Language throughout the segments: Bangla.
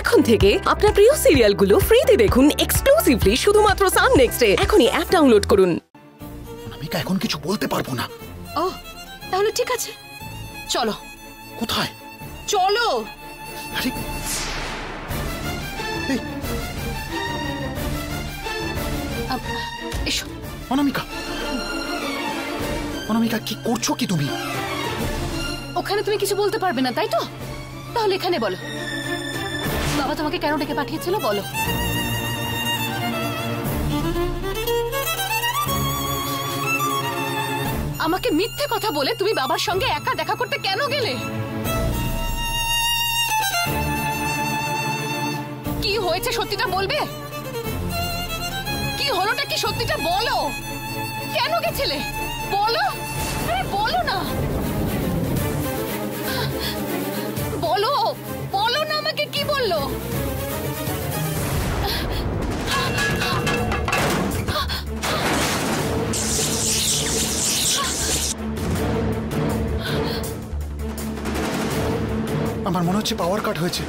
এখন থেকে আপনার প্রিয় সিরিয়ালগুলো ফ্রিতে দেখুন এক্সক্লুসিভলি শুধুমাত্র সান নেক্সটে। এখনই অ্যাপ ডাউনলোড করুন। অনামিকা এখন কিছু বলতে পারবো না। ও তাহলে ঠিক আছে, চলো। কোথায়? চলো। আরে এসো। অনামিকা, অনামিকা কি করছো কি তুমি? ওখানে তুমি কিছু বলতে পারবে না তাই তো? তাহলে এখানে বলো, বাবা তোমাকে কেন ডেকে পাঠিয়েছিল বলো। আমাকে মিথ্যে কথা বলে তুমি বাবার সঙ্গে একা দেখা করতে কেন গেলে? কি হয়েছে সত্যিটা বলবে? কি হলোটা কি সত্যিটা বলো। কেন গেছিলে বলো? আরে বলো না, বলো বলো না আমাকে কি বললো। আমার মনে হচ্ছে পাওয়ার কাট হয়েছে।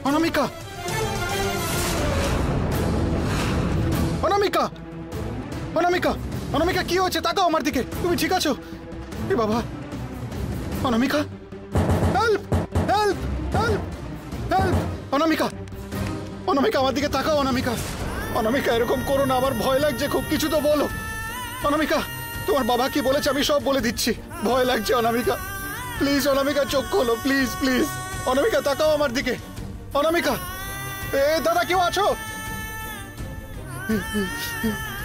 অনামিকা, অনামিকা, অনামিকা, অনামিকা কি হয়েছে? তাকাও আমার দিকে। তুমি ঠিক আছো? এ বাবা, অনামিকা, help help help help! Anamika, অনামিকা আমার দিকে তাকাও। অনামিকা, অনামিকা এরকম করো না, আমার ভয় লাগছে খুব। কিছু তো বলো। অনামিকা, তোমার বাবা কি বলেছে আমি সব বলে দিচ্ছি। ভয় লাগছে অনামিকা, প্লিজ অনামিকা চোখ খোলো, প্লিজ প্লিজ। অনামিকা তাকাও আমার দিকে। অনামিকা, এ দাদা কেউ আছো?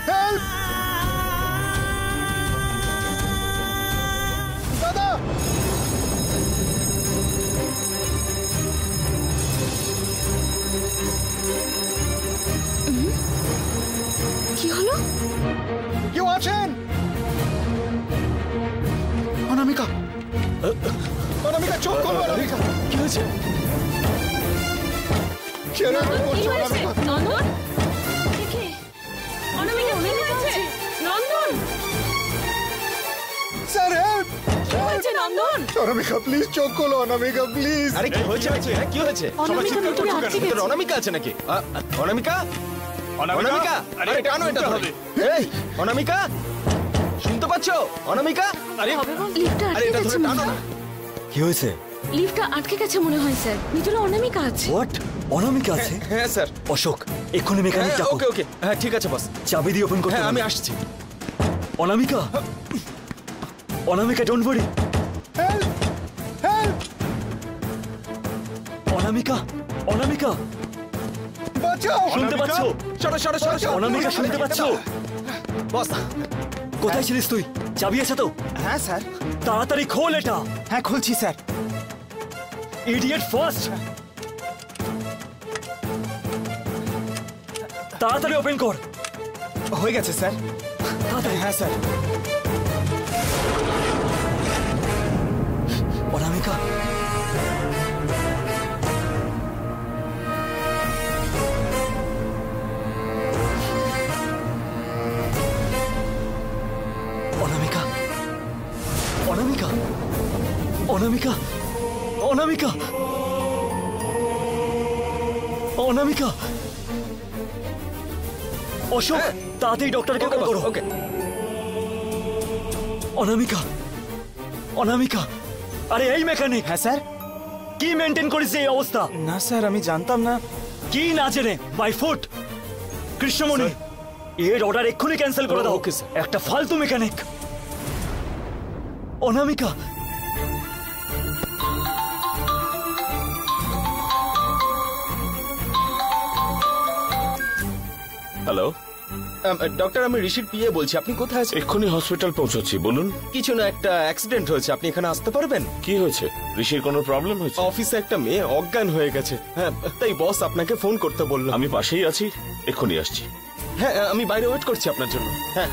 হেল্প দাদা! কি হলো? কেউ আছেন? অনামিকা, অনামিকা চোখ খোলো। অনামিকা কি হয়েছে? ছেড়ে করছো অনামিকা। নন্দন, অনামিকা কি হয়েছে? নন্দন, স্যার হেল্প! কি হয়েছে নন্দন? অনামিকা প্লিজ চোখ খোলো। অনামিকা প্লিজ। আরে কি হয়েছে নাকি? কি হয়েছে? সবাই চিৎকার করছো কেন? তোর অনামিকা আছে নাকি? অনামিকা, অনামিকা, আরে টানো এটা ধরে। এই অনামিকা, শুনতে পাচ্ছো? অনামিকা, আরে লিফটটা আরে আটকে এটা গেছে ধরে মনে টানো হয়। না। কি হয়েছে? লিফটটা আটকে গেছে মনে হয় স্যার। ভিতরে অনামিকা আছে। হোয়াট? অনামিকা আছে? হ্যাঁ স্যার। অশোক, এক্ষুনি মেকানিক ডাকো। ওকে ওকে, হ্যাঁ ঠিক আছে বস। চাবি দিয়ে ওপেন করতে হ্যাঁ আমি বলো। আসছি। Anamika, Anamika don't worry. Help help! Anamika, Anamika বাঁচাও! শুনতে পাচ্ছো? সরো সরো সরো সরো। অনামিকা শুনতে পাচ্ছো? বস, কোথায় ছিলিস তুই? চাবি আছে তো? হ্যাঁ স্যার। তাড়াতাড়ি খোল এটা। হ্যাঁ খুলছি স্যার। ইডিয়েট ফার্স্ট, তাড়াতাড়ি ওপেন কর। হয়ে গেছে স্যার। তাড়াতাড়ি। হ্যাঁ স্যার। অনামিকা, অনামিকা, অনামিকা, অনামিকা, অনামিকা, অনামিকা। অশোক, তাড়াতাড়ি ডক্টরকে কল করো। ওকে। অনামিকা, অনামিকা, আরে এই মেকানিক, হ্যাঁ স্যার। কি মেনটেন করিস এই অবস্থা? না স্যার আমি জানতাম না। কি না জেনে বাই ফুট? কৃষ্ণমণি, এর অর্ডার এক্ষুনি ক্যান্সেল করে দাও। Okay sir. একটা ফালতু মেকানিক। অনামিকা, হ্যালো ডক্টর, আমি ঋষির পিএ বলছি। আপনি কোথায় আছেন? এক্ষুনি হসপিটাল পৌঁছচ্ছি, বলুন। কিছু না, একটা অ্যাক্সিডেন্ট হয়েছে, আপনি এখানে আসতে পারবেন? কি হয়েছে? ঋষির কোনো প্রবলেম হয়েছে? অফিসে একটা মেয়ে অজ্ঞান হয়ে গেছে। হ্যাঁ, তাই বস আপনাকে ফোন করতে বললো। আমি পাশেই আছি, এক্ষুনি আসছি। হ্যাঁ আমি বাইরে ওয়েট করছি আপনার জন্য। হ্যাঁ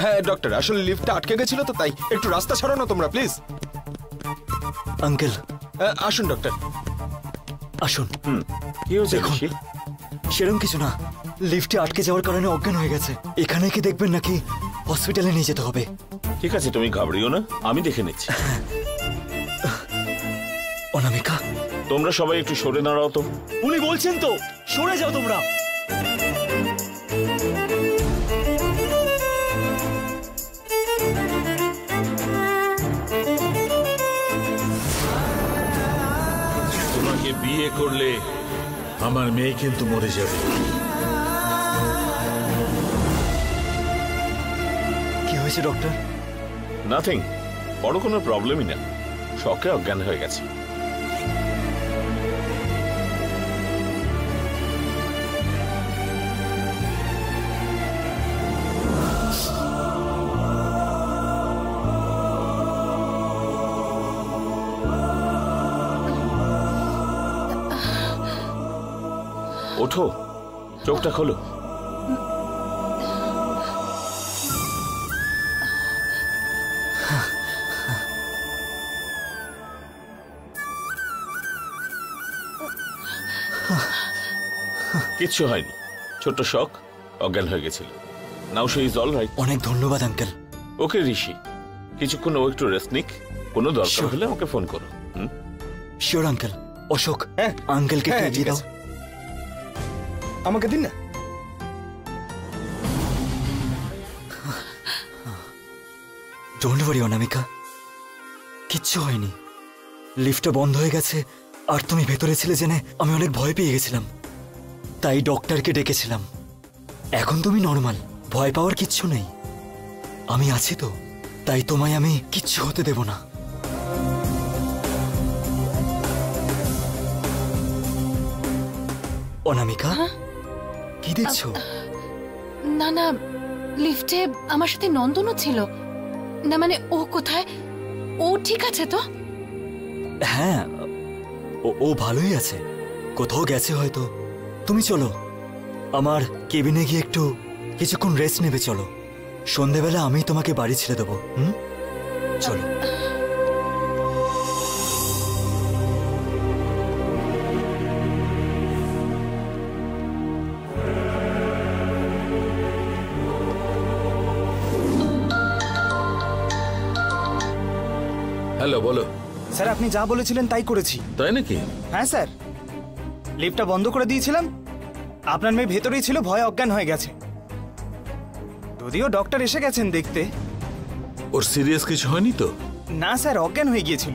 হ্যাঁ ডক্টর, আসলে লিফটটা আটকে গেছিল তো, তাই একটু রাস্তা ছাড়ো না তোমরা প্লিজ। আঙ্কেল আসুন ডক্টর। আসুন। কি হয়েছে দেখুন। ঋষি? সেরকম কিছু না, লিফটে আটকে যাওয়ার কারণে অজ্ঞান হয়ে গেছে। এখানে কি দেখবেন নাকি হসপিটালে নিয়ে যেতে হবে? ঠিক আছে, তুমি ঘাবড়িও না, আমি দেখে নিচ্ছি। অনামিকা, তোমরা সবাই একটু সরে দাঁড়াও তো। উনি বলছেন তো, সরে যাও তোমরা। তোমাকে বিয়ে করলে আমার মেয়ে কিন্তু মরে যাবে। কি হয়েছে ডক্টর? নাথিং, বড় কোনো প্রবলেমই না, শকে অজ্ঞান হয়ে গেছে। ওঠো, চোখটা খোলো। কিচ্ছু হয়নি, ছোট্ট শক, অজ্ঞান হয়ে গেছিল। Now she is all right. অনেক ধন্যবাদ আঙ্কেল। ওকে ঋষি, কিছুক্ষণ ও একটু রেস্ট নিক, কোনো দরকার Sure. হলে আমাকে ফোন করো। Sure uncle. অশোক, হ্যাঁ, আঙ্কেলকে হ্যাঁ, একটু ঠিক এগিয়ে দাও। আছে। আমাকে দিন না। ডোন্ট ওয়ারি অনামিকা, কিচ্ছু হয়নি। লিফটটা বন্ধ হয়ে গেছে আর তুমি ভেতরে ছিলে জেনে আমি অনেক ভয় পেয়ে গেছিলাম, তাই ডক্টরকে ডেকেছিলাম। এখন তুমি নর্মাল, ভয় পাওয়ার কিচ্ছু নেই। আমি আছি তো, তাই তোমায় আমি কিচ্ছু হতে দেব না। অনামিকা, কি দেখছো? না না, লিফটে আমার সাথে নন্দনও ছিল না। মানে ও কোথায়? ও ঠিক আছে তো? হ্যাঁ, ও ভালোই আছে, কোথাও গেছে হয়তো। তুমি চলো, আমার কেবিনে গিয়ে একটু কিছুক্ষণ রেস্ট নেবে। চলো, সন্ধেবেলা আমি তোমাকে বাড়ি ছেড়ে দেবো। চলো। হ্যালো, বলো। স্যার, আপনি যা বলেছিলেন তাই করেছি। তাই নাকি? হ্যাঁ স্যার, লিফটটা বন্ধ করে দিয়েছিলাম। আপনার মেয়ে ভেতরেই ছিল, ভয়ে অজ্ঞান হয়ে গেছে। যদিও ডক্টর এসে গেছেন দেখতে। ওর সিরিয়াস কিছু হয়নি তো? না স্যার, অজ্ঞান হয়ে গিয়েছিল।